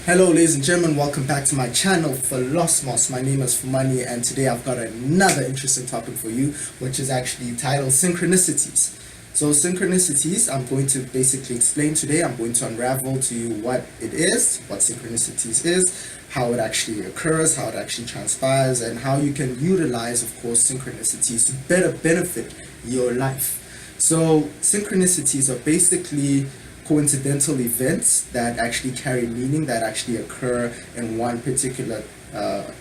Hello ladies and gentlemen, welcome back to my channel Philosmos. My name is Fumani and today I've got another interesting topic for you, which is actually titled Synchronicities. So synchronicities, I'm going to basically explain today. I'm going to unravel to you what it is, what synchronicities is, how it actually occurs, how it actually transpires, and how you can utilize, of course, synchronicities to better benefit your life. So synchronicities are basically coincidental events that actually carry meaning, that actually occur in one particular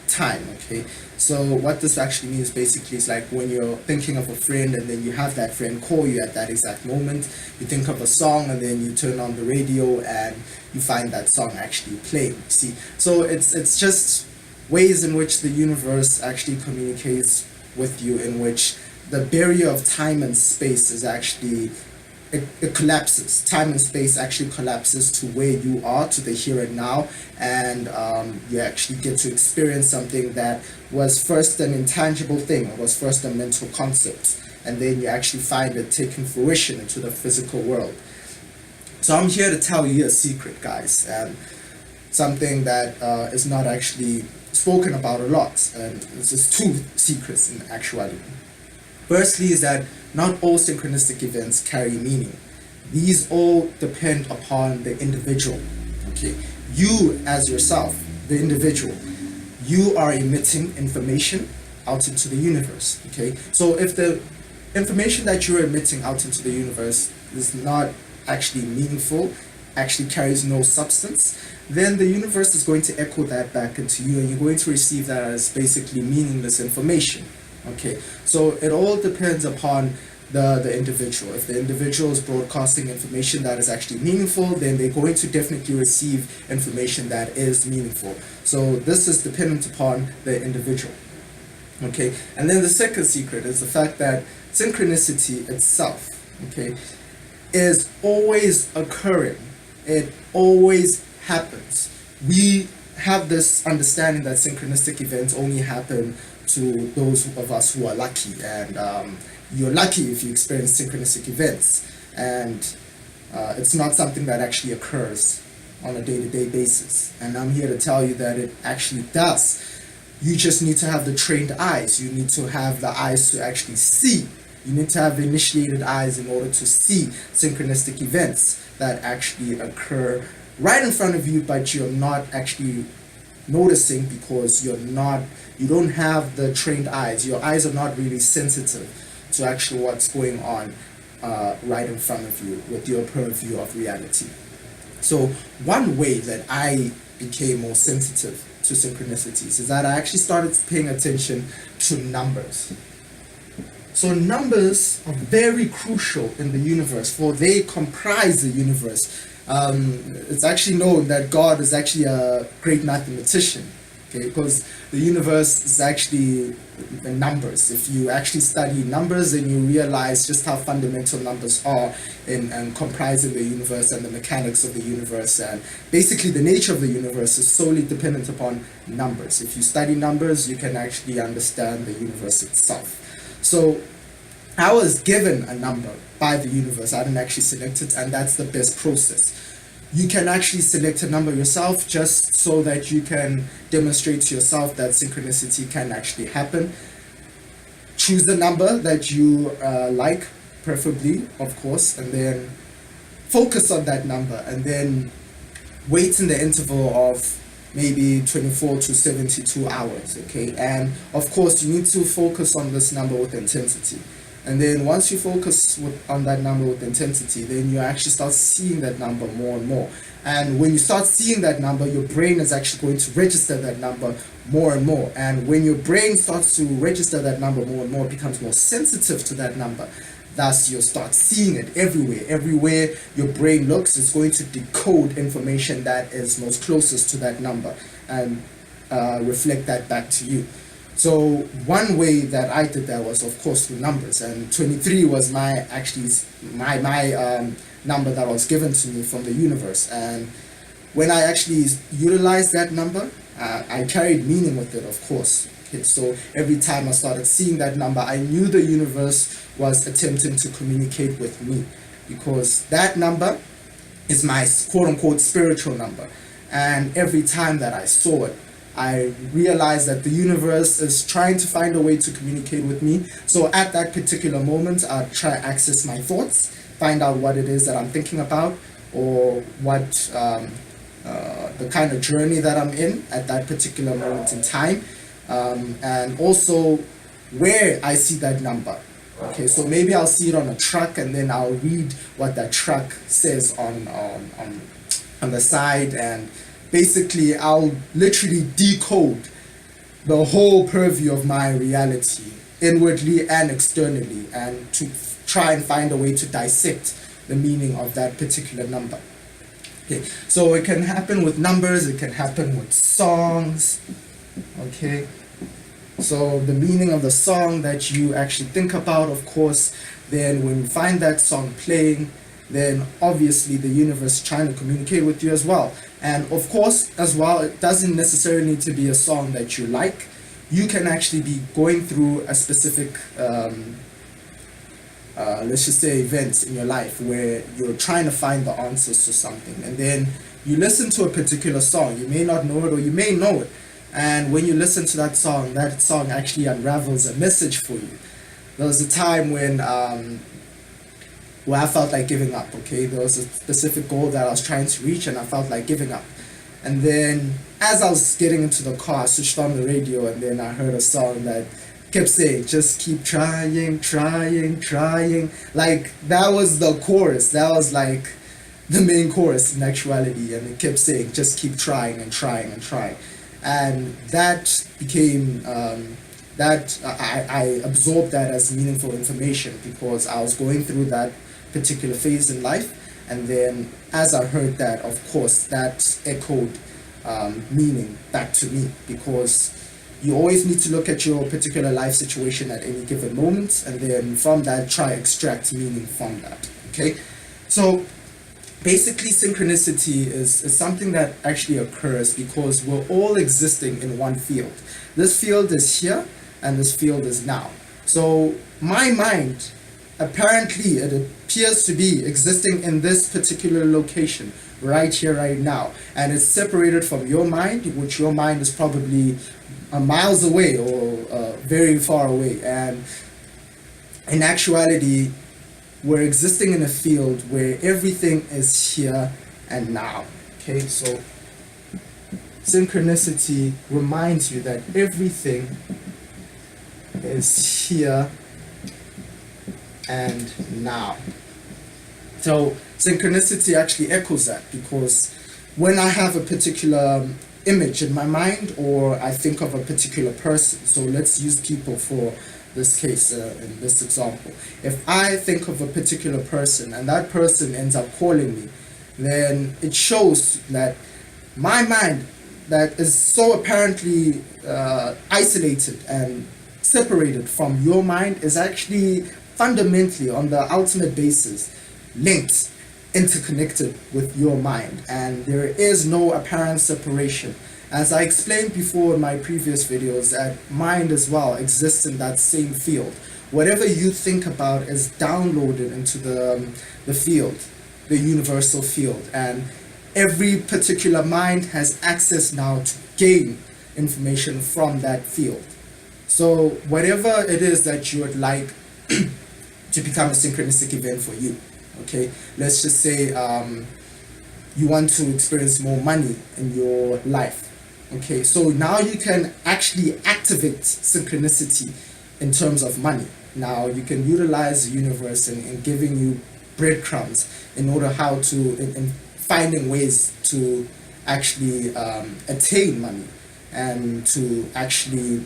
time. Okay, so what this actually means basically is like when you're thinking of a friend and then you have that friend call you at that exact moment. You think of a song and then you turn on the radio and you find that song actually playing. See, so it's just ways in which the universe actually communicates with you, in which the barrier of time and space is actually it collapses. Time and space actually collapses to where you are, to the here and now, and you actually get to experience something that was first an intangible thing, it was first a mental concept, and then you actually find it taking fruition into the physical world. So I'm here to tell you a secret, guys, and something that is not actually spoken about a lot, and this is two secrets in actuality. Firstly is that not all synchronistic events carry meaning. These all depend upon the individual. Okay, you as yourself, the individual, you are emitting information out into the universe. Okay, so if the information that you're emitting out into the universe is not actually meaningful, actually carries no substance, then the universe is going to echo that back into you and you're going to receive that as basically meaningless information. Okay, so it all depends upon the individual. If the individual is broadcasting information that is actually meaningful, then they're going to definitely receive information that is meaningful. So this is dependent upon the individual. Okay, and then the second secret is the fact that synchronicity itself, okay, is always occurring. It always happens. We have this understanding that synchronistic events only happen to those of us who are lucky, and you're lucky if you experience synchronistic events, and it's not something that actually occurs on a day-to-day basis. And I'm here to tell you that it actually does. You just need to have the trained eyes. You need to have the eyes to actually see. You need to have initiated eyes in order to see synchronistic events that actually occur right in front of you, but you're not actually noticing because you don't have the trained eyes. Your eyes are not really sensitive to actually what's going on right in front of you with your purview of reality. So one way that I became more sensitive to synchronicities is that I actually started paying attention to numbers. So numbers are very crucial in the universe, for they comprise the universe. It's actually known that God is actually a great mathematician, okay, because the universe is actually the numbers. If you actually study numbers, then you realize just how fundamental numbers are in comprising the universe and the mechanics of the universe, and basically the nature of the universe is solely dependent upon numbers. If you study numbers, you can actually understand the universe itself. So I was given a number by the universe. I didn't actually select it, and that's the best process. You can actually select a number yourself just so that you can demonstrate to yourself that synchronicity can actually happen. Choose the number that you like, preferably, of course, and then focus on that number, and then wait in the interval of maybe 24 to 72 hours, okay? And of course, you need to focus on this number with intensity. And then once you focus on that number with intensity, then you actually start seeing that number more and more. And when you start seeing that number, your brain is actually going to register that number more and more. And when your brain starts to register that number more and more, it becomes more sensitive to that number. Thus, you'll start seeing it everywhere. Everywhere your brain looks, it's going to decode information that is most closest to that number and reflect that back to you. So one way that I did that was, of course, through numbers, and 23 was my number that was given to me from the universe. And when I actually utilized that number, I carried meaning with it, of course. Okay, so every time I started seeing that number, I knew the universe was attempting to communicate with me, because that number is my quote-unquote spiritual number. And every time that I saw it, I realized that the universe is trying to find a way to communicate with me. So at that particular moment, I'd try to access my thoughts, find out what it is that I'm thinking about, or what the kind of journey that I'm in at that particular moment in time, and also where I see that number. Okay, so maybe I'll see it on a truck, and then I'll read what that truck says on the side, and basically I'll literally decode the whole purview of my reality, inwardly and externally, and to try and find a way to dissect the meaning of that particular number. Okay, so it can happen with numbers, it can happen with songs. Okay, so the meaning of the song that you actually think about, of course, then when you find that song playing, then obviously the universe is trying to communicate with you as well. And of course, as well, it doesn't necessarily need to be a song that you like. You can actually be going through a specific, let's just say, event in your life where you're trying to find the answers to something. And then you listen to a particular song. You may not know it, or you may know it. And when you listen to that song actually unravels a message for you. There was a time when I felt like giving up. Okay, there was a specific goal that I was trying to reach, and I felt like giving up. And then as I was getting into the car, I switched on the radio, and then I heard a song that kept saying, just keep trying, trying, trying. Like, that was the chorus. That was like the main chorus in actuality. And it kept saying, just keep trying and trying and trying. And that became, I absorbed that as meaningful information, because I was going through that particular phase in life. And then as I heard that, of course, that echoed meaning back to me, because you always need to look at your particular life situation at any given moment, and then from that try extract meaning from that. Okay, so basically synchronicity is something that actually occurs because we're all existing in one field. This field is here and this field is now. So my mind, apparently it appears to be existing in this particular location right here, right now, and it's separated from your mind, which your mind is probably miles away or very far away. And in actuality, we're existing in a field where everything is here and now. Okay, so synchronicity reminds you that everything is here and now. So synchronicity actually echoes that, because when I have a particular image in my mind, or I think of a particular person, so let's use people for this case, in this example. If I think of a particular person and that person ends up calling me, then it shows that my mind, that is so apparently isolated and separated from your mind, is actually fundamentally, on the ultimate basis, linked, interconnected with your mind, and there is no apparent separation. As I explained before in my previous videos, that mind as well exists in that same field. Whatever you think about is downloaded into the field, the universal field, and every particular mind has access now to gain information from that field. So whatever it is that you would like to become a synchronistic event for you, okay, let's just say you want to experience more money in your life. Okay, so now you can actually activate synchronicity in terms of money. Now you can utilize the universe in giving you breadcrumbs in order how to, in finding ways to actually attain money, and to actually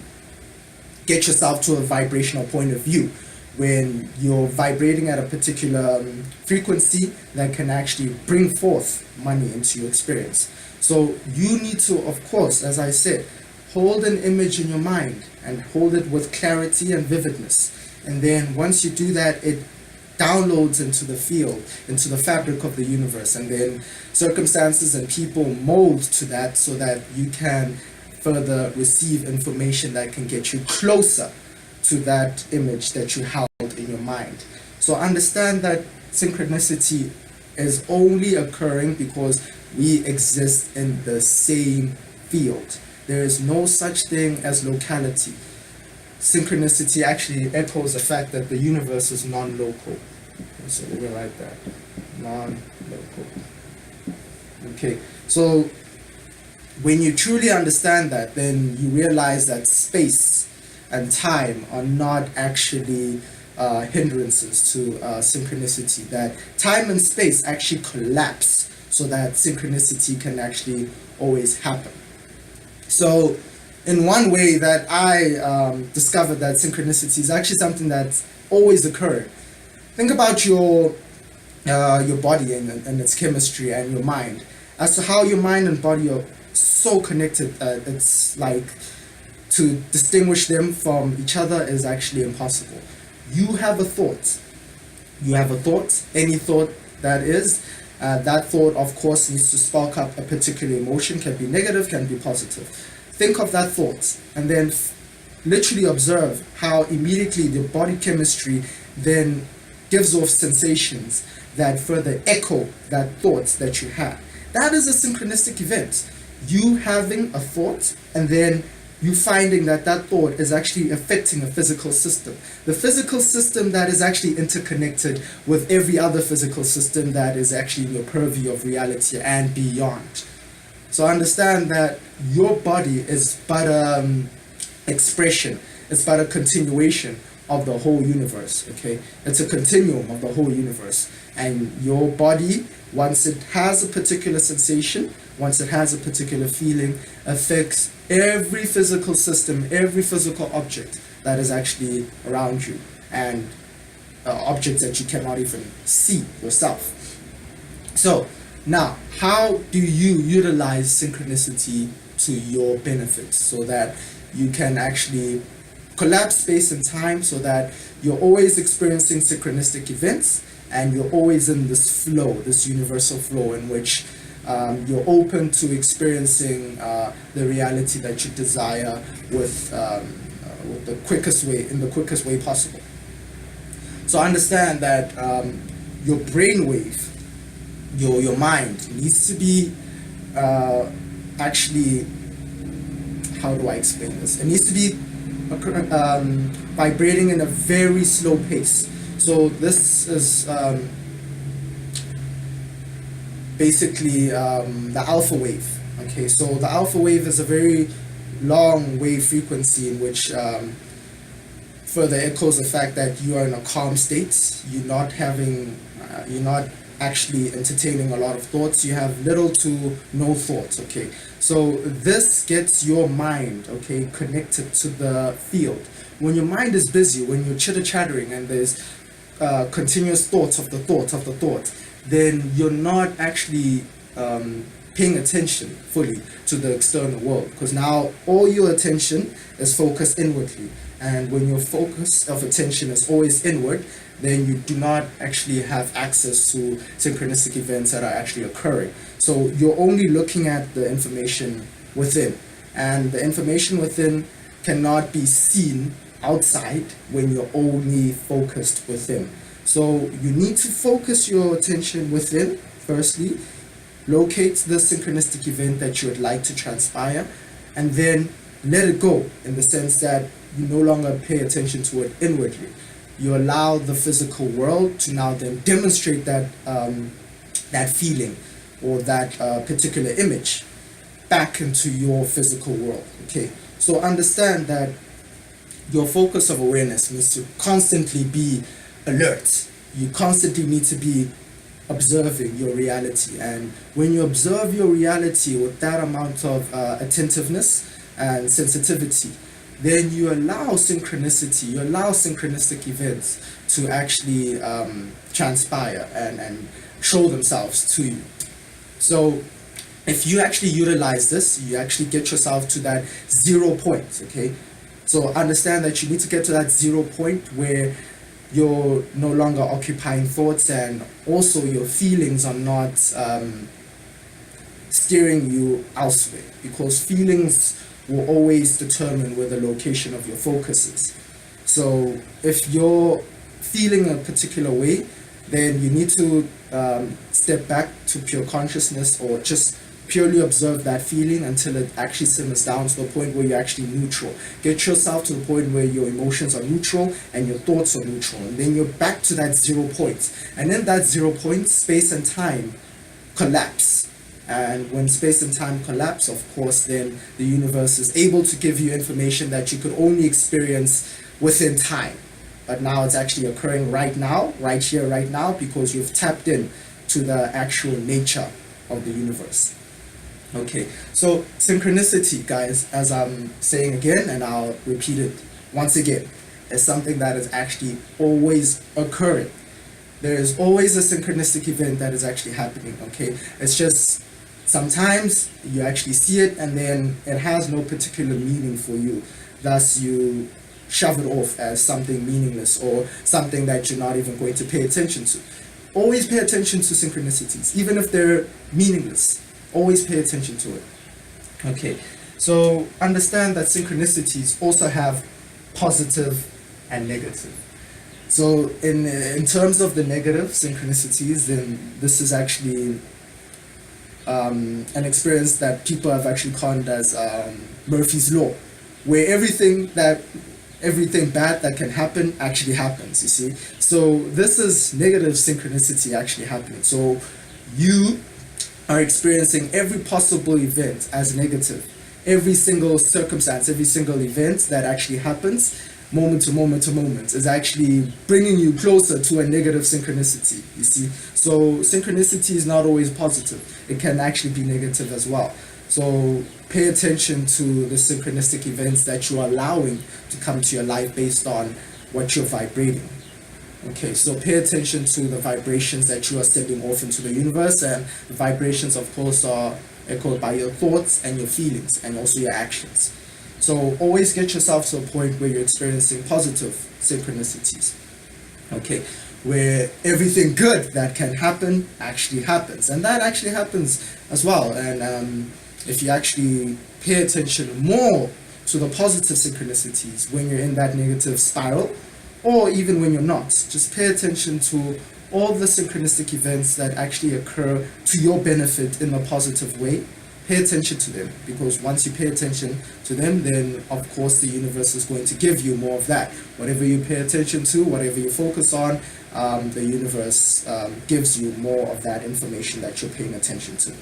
get yourself to a vibrational point of view when you're vibrating at a particular frequency that can actually bring forth money into your experience. So you need to, of course, as I said, hold an image in your mind and hold it with clarity and vividness. And then once you do that, it downloads into the field, into the fabric of the universe. And then circumstances and people mold to that so that you can further receive information that can get you closer to that image that you held in your mind. So understand that synchronicity is only occurring because We exist in the same field. There is no such thing as locality. Synchronicity actually echoes the fact that the universe is non-local. So we're going to write that. Non-local. Okay, so when you truly understand that, then you realize that space and time are not actually hindrances to synchronicity, that time and space actually collapse so that synchronicity can actually always happen. So in one way that I discovered that synchronicity is actually something that's always occurring. Think about your body and its chemistry and your mind, as to how your mind and body are so connected. It's like to distinguish them from each other is actually impossible. You have a thought. You have a thought, any thought that is. That thought, of course, needs to spark up a particular emotion, can be negative, can be positive. Think of that thought and then literally observe how immediately the body chemistry then gives off sensations that further echo that thought that you had. That is a synchronistic event. You having a thought and then you finding that that thought is actually affecting a physical system. The physical system that is actually interconnected with every other physical system that is actually in your purview of reality and beyond. So understand that your body is but an expression, it's but a continuation of the whole universe, okay? It's a continuum of the whole universe. And your body, once it has a particular sensation, once it has a particular feeling, affects every physical system, every physical object that is actually around you, and objects that you cannot even see yourself. So now, how do you utilize synchronicity to your benefit so that you can actually collapse space and time, so that you're always experiencing synchronistic events and you're always in this flow, this universal flow in which you're open to experiencing the reality that you desire with the quickest way, in the quickest way possible. So understand that your brainwave, your mind needs to be actually, how do I explain this? It needs to be vibrating in a very slow pace. So this is basically the alpha wave. Okay, so the alpha wave is a very long wave frequency in which further echoes the fact that you are in a calm state. You're not actually entertaining a lot of thoughts. You have little to no thoughts. Okay, so this gets your mind, okay, connected to the field. When your mind is busy, when you're chitter-chattering and there's continuous thoughts of the thought, then you're not actually paying attention fully to the external world, because now all your attention is focused inwardly. And when your focus of attention is always inward, then you do not actually have access to synchronistic events that are actually occurring. So you're only looking at the information within, and the information within cannot be seen outside when you're only focused within. So you need to focus your attention within, firstly, locate the synchronistic event that you would like to transpire, and then let it go, in the sense that you no longer pay attention to it inwardly. You allow the physical world to now then demonstrate that that feeling or that particular image back into your physical world. Okay, so understand that your focus of awareness needs to constantly be alert. You constantly need to be observing your reality, and when you observe your reality with that amount of attentiveness and sensitivity, then you allow synchronicity, you allow synchronistic events to actually transpire and show themselves to you. So if you actually utilize this, you actually get yourself to that 0 point, okay? So understand that you need to get to that 0 point where you're no longer occupying thoughts, and also your feelings are not steering you elsewhere, because feelings will always determine where the location of your focus is. So if you're feeling a particular way, then you need to step back to pure consciousness, or just purely observe that feeling until it actually simmers down to the point where you're actually neutral. Get yourself to the point where your emotions are neutral and your thoughts are neutral, and then you're back to that 0 point. And in that 0 point, space and time collapse. And when space and time collapse, of course, then the universe is able to give you information that you could only experience within time. But now it's actually occurring right now, right here, right now, because you've tapped in to the actual nature of the universe. Okay, so synchronicity, guys, as I'm saying again, and I'll repeat it once again, is something that is actually always occurring. There is always a synchronistic event that is actually happening, okay? It's just sometimes you actually see it and then it has no particular meaning for you. Thus, you shove it off as something meaningless or something that you're not even going to pay attention to. Always pay attention to synchronicities, even if they're meaningless. Always pay attention to it. Okay, so understand that synchronicities also have positive and negative. So in terms of the negative synchronicities, then this is actually an experience that people have actually coined as Murphy's Law, where everything bad that can happen actually happens, you see. So this is negative synchronicity actually happening. So you are experiencing every possible event as negative. Every single circumstance, every single event that actually happens, moment to moment to moment, is actually bringing you closer to a negative synchronicity, you see. So synchronicity is not always positive. It can actually be negative as well. So pay attention to the synchronistic events that you are allowing to come to your life based on what you're vibrating. Okay, so pay attention to the vibrations that you are sending off into the universe, and the vibrations, of course, are echoed by your thoughts and your feelings and also your actions. So always get yourself to a point where you're experiencing positive synchronicities, okay, where everything good that can happen actually happens, and that actually happens as well. And if you actually pay attention more to the positive synchronicities when you're in that negative spiral, or even when you're not, just pay attention to all the synchronistic events that actually occur to your benefit in a positive way. Pay attention to them, because once you pay attention to them, then of course the universe is going to give you more of that. Whatever you pay attention to, whatever you focus on, the universe gives you more of that information that you're paying attention to.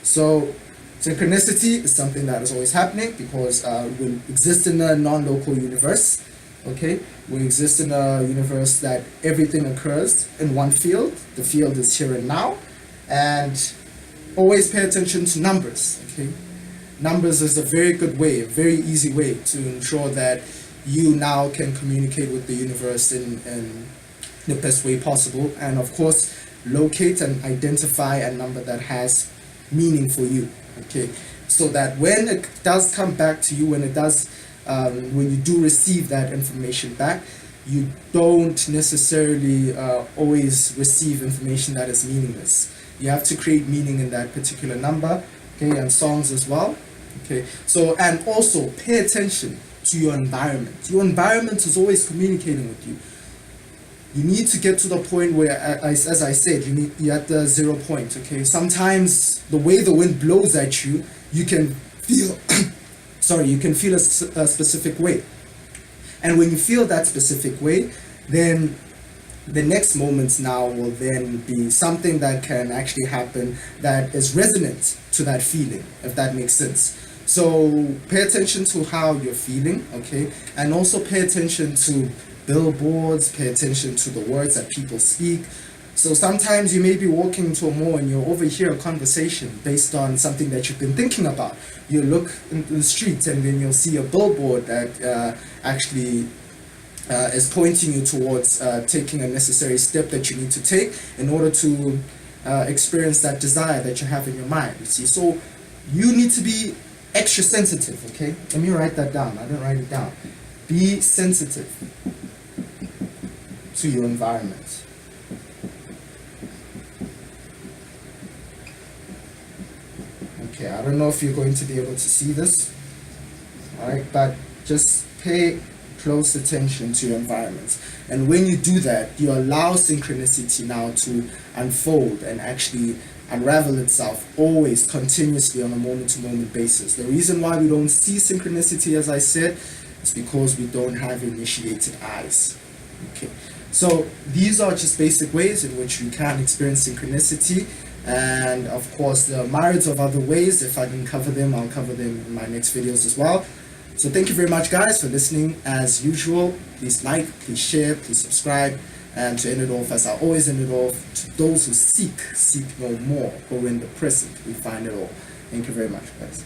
So synchronicity is something that is always happening, because we exist in a non-local universe. Okay, we exist in a universe that everything occurs in one field. The field is here and now, and always pay attention to numbers. Okay, numbers is a very good way, a very easy way to ensure that you now can communicate with the universe in the best way possible, and of course locate and identify a number that has meaning for you. Okay, so that when it does come back to you, when you do receive that information back, you don't necessarily always receive information that is meaningless. You have to create meaning in that particular number, okay, and songs as well. Okay, so, and also pay attention to your environment. Your environment is always communicating with you. You need to get to the point where, as I said, you're at the 0 point. Okay, sometimes the way the wind blows at you, you can feel you can feel a specific way, and when you feel that specific way, then the next moments now will then be something that can actually happen that is resonant to that feeling, if that makes sense. So pay attention to how you're feeling, okay, and also pay attention to billboards, pay attention to the words that people speak. So sometimes you may be walking into a mall and you'll overhear a conversation based on something that you've been thinking about. You look into the street and then you'll see a billboard that actually is pointing you towards taking a necessary step that you need to take in order to experience that desire that you have in your mind, you see. So you need to be extra sensitive, okay? Let me write that down. I didn't write it down. Be sensitive to your environment. Okay, I don't know if you're going to be able to see this, alright, but just close attention to your environment. And when you do that, you allow synchronicity now to unfold and actually unravel itself always continuously on a moment-to-moment basis. The reason why we don't see synchronicity, as I said, is because we don't have initiated eyes. Okay, so these are just basic ways in which we can experience synchronicity, and of course there are myriads of other ways. If I didn't cover them, I'll cover them in my next videos as well. So thank you very much, guys, for listening. As usual, please like, please share, please subscribe. And to end it off, as I always end it off, to those who seek no more, for in the present we find it all. Thank you very much, guys.